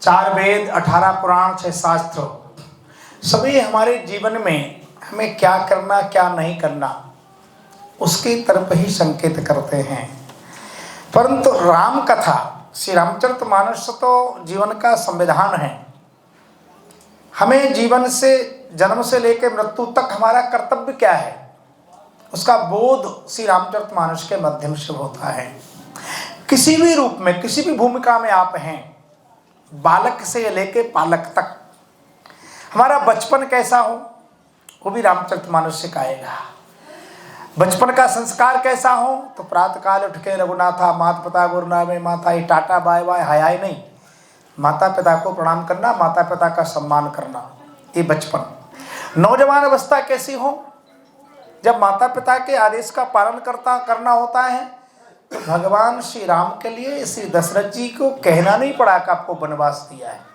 4 वेद, 18 पुराण, 6 शास्त्र, सभी हमारे जीवन में हमें क्या करना क्या नहीं करना उसकी तरफ ही संकेत करते हैं। परंतु राम कथा, श्री रामचरितमानस तो जीवन का संविधान है। हमें जीवन से, जन्म से लेकर मृत्यु तक हमारा कर्तव्य क्या है, उसका बोध श्री रामचरितमानस के माध्यम से होता है। किसी भी रूप में, किसी भी भूमिका में आप हैं, बालक से लेके पालक तक, हमारा बचपन कैसा हो वो भी रामचरितमानस सिखाएगा। बचपन का संस्कार कैसा हो तो प्रातः काल उठ के रघुनाथा माता पिता गुरुना में माता ही टाटा बाय बाय हाय हाय नहीं, माता पिता को प्रणाम करना, माता पिता का सम्मान करना, ये बचपन। नौजवान अवस्था कैसी हो, जब माता पिता के आदेश का पालन करना होता है। तो भगवान श्री राम के लिए श्री दशरथ जी को कहना नहीं पड़ा कि आपको वनवास दिया है।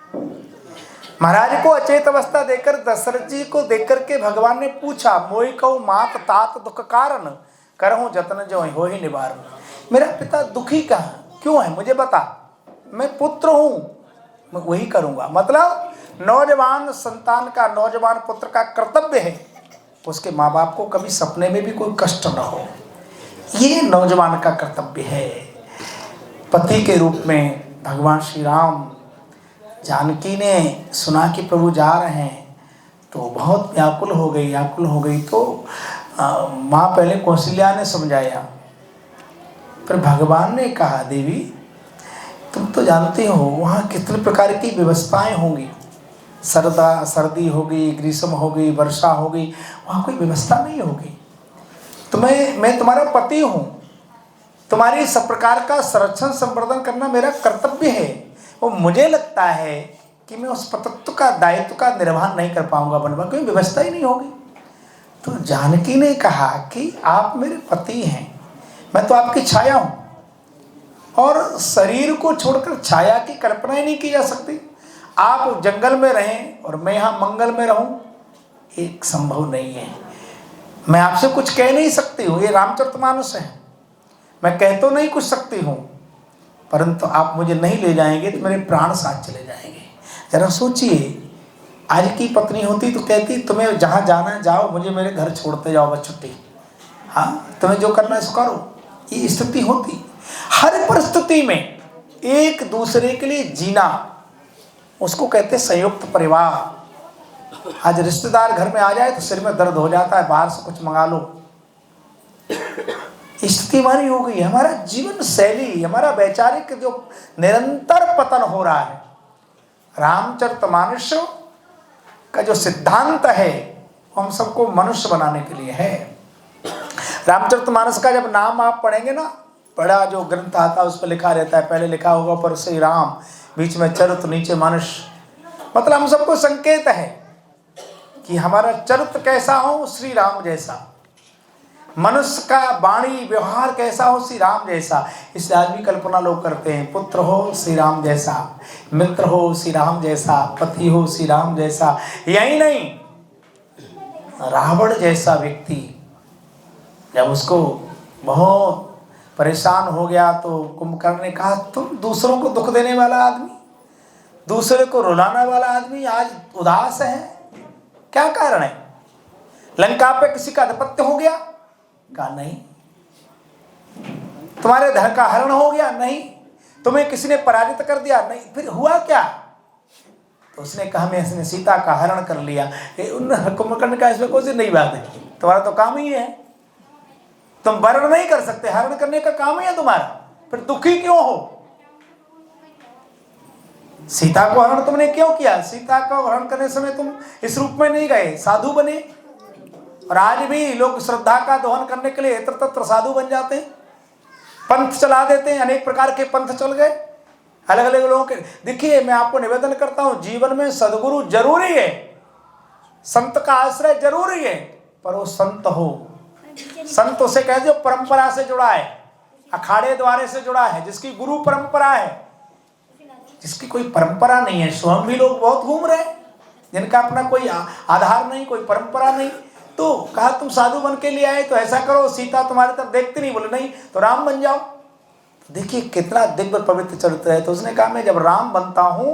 महाराज को अचेत अवस्था देकर दशरथ जी को देकर के भगवान ने पूछा, मोहि कहूँ मात तात दुख कारण, करहूँ जतन जो हो ही निवारण। मेरा पिता दुखी कहाँ क्यों है मुझे बता, मैं पुत्र हूँ, मैं वही करूँगा। मतलब नौजवान संतान का, नौजवान पुत्र का कर्तव्य है उसके माँ बाप को कभी सपने में भी कोई कष्ट न हो, ये नौजवान का कर्तव्य है। पति के रूप में भगवान श्री राम, जानकी ने सुना कि प्रभु जा रहे हैं तो बहुत व्याकुल हो गई। तो माँ पहले कौशल्या ने समझाया, फिर भगवान ने कहा, देवी तुम तो जानते हो वहाँ कितने प्रकार की व्यवस्थाएं होंगी, सर्दी होगी, ग्रीष्म होगी, वर्षा होगी, वहाँ कोई व्यवस्था नहीं होगी। मैं तुम्हारा पति हूँ, तुम्हारी सब प्रकार का संरक्षण संवर्धन करना मेरा कर्तव्य है। वो मुझे लगता है कि मैं उस पतित्व का, दायित्व का निर्वहन नहीं कर पाऊंगा बनवा, कोई व्यवस्था ही नहीं होगी। तो जानकी ने कहा कि आप मेरे पति हैं, मैं तो आपकी छाया हूँ, और शरीर को छोड़कर छाया की कल्पना ही नहीं की जा सकती। आप जंगल में रहें और मैं यहाँ मंगल में रहूँ, एक संभव नहीं है। मैं आपसे कुछ कह नहीं सकती हूँ, ये रामचरितमानस है, मैं कह तो नहीं कुछ सकती हूँ, परंतु आप मुझे नहीं ले जाएंगे तो मेरे प्राण साथ चले जाएंगे। जरा सोचिए, आज की पत्नी होती तो कहती तुम्हें जहाँ जाना है जाओ, मुझे मेरे घर छोड़ते जाओ बस छुट्टी, हाँ तुम्हें जो करना है सो करो, ये स्थिति होती। हर परिस्थिति में एक दूसरे के लिए जीना, उसको कहते संयुक्त परिवार। आज रिश्तेदार घर में आ जाए तो सिर में दर्द हो जाता है, बाहर से कुछ मंगा लो, स्थिति हमारी हो गई। हमारा जीवन शैली, हमारा वैचारिक जो निरंतर पतन हो रहा है, रामचरितमानस का जो सिद्धांत है वो हम सबको मनुष्य बनाने के लिए है। रामचरितमानस का जब नाम आप पढ़ेंगे ना, बड़ा जो ग्रंथ आता है उस पर लिखा रहता है, पहले लिखा होगा पर श्री राम, बीच में चरित्र, नीचे मनुष्य। मतलब हम सबको संकेत है कि हमारा चरित्र कैसा हो, श्री राम जैसा, मनुष्य का वाणी व्यवहार कैसा हो, श्री राम जैसा। इसलिए आज भी कल्पना लोग करते हैं, पुत्र हो श्री राम जैसा, मित्र हो श्री राम जैसा, पति हो श्री राम जैसा। यही नहीं, रावण जैसा व्यक्ति जब उसको बहुत परेशान हो गया तो कुंभकर्ण ने कहा, तुम दूसरों को दुख देने वाला आदमी, दूसरे को रुलाने वाला आदमी आज उदास है, क्या कारण है? लंका पे किसी का आधिपत्य हो गया? कहा नहीं। तुम्हारे धन का हरण हो गया? नहीं। तुम्हें किसी ने पराजित कर दिया? नहीं। फिर हुआ क्या? तो उसने कहा मैं सीता का हरण कर लिया। कुंभकर्ण का इसमें कोई सी नई बात है, तुम्हारा तो काम ही है, तुम वर्ण नहीं कर सकते, हरण करने का काम ही है तुम्हारा, फिर दुखी क्यों हो? सीता को हरण तुमने क्यों किया? सीता का हरण करने समय तुम इस रूप में नहीं गए, साधु बने। और आज भी लोग श्रद्धा का दोहन करने के लिए यत्र तत्र साधु बन जाते हैं, पंथ चला देते हैं, अनेक प्रकार के पंथ चल गए अलग अलग लोगों के। देखिए मैं आपको निवेदन करता हूं, जीवन में सदगुरु जरूरी है, संत का आश्रय जरूरी है, पर वो संत हो, संत उसे कह दो परंपरा से जुड़ा है, अखाड़े द्वारे से जुड़ा है, जिसकी गुरु परंपरा है। जिसकी कोई परंपरा नहीं है, स्वयं भी लोग बहुत घूम रहे हैं जिनका अपना कोई आधार नहीं, कोई परंपरा नहीं। तो कहा तुम साधु बन के लिए आए तो ऐसा करो, सीता तुम्हारी तरफ देखती नहीं, बोले नहीं तो राम बन जाओ। देखिए कितना दिव्य पवित्र चरित्र है। तो उसने कहा मैं जब राम बनता हूं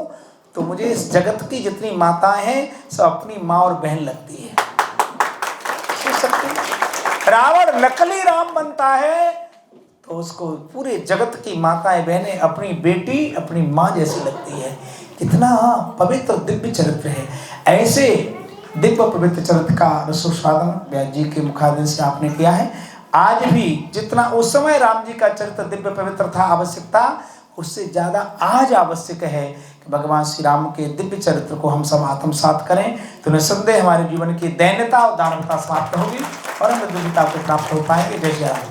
तो मुझे इस जगत की जितनी माताएं हैं सब अपनी माँ और बहन लगती है। रावण नकली राम बनता है तो उसको पूरे जगत की माताएं बहनें अपनी बेटी अपनी माँ जैसी लगती है। कितना पवित्र दिव्य चरित्र है। ऐसे दिव्य पवित्र चरित्र का रसोस्वादन व्यास जी के मुखादिन से आपने किया है। आज भी जितना उस समय राम जी का चरित्र दिव्य पवित्र था, आवश्यकता उससे ज्यादा आज आवश्यक है कि भगवान श्री राम के दिव्य चरित्र को हम सब आत्मसात करें, तो निसंदेह हमारे जीवन की दैन्यता और दानवता समाप्त होगी और हम दिव्यता को प्राप्त हो पाएंगे। जय श्री राम।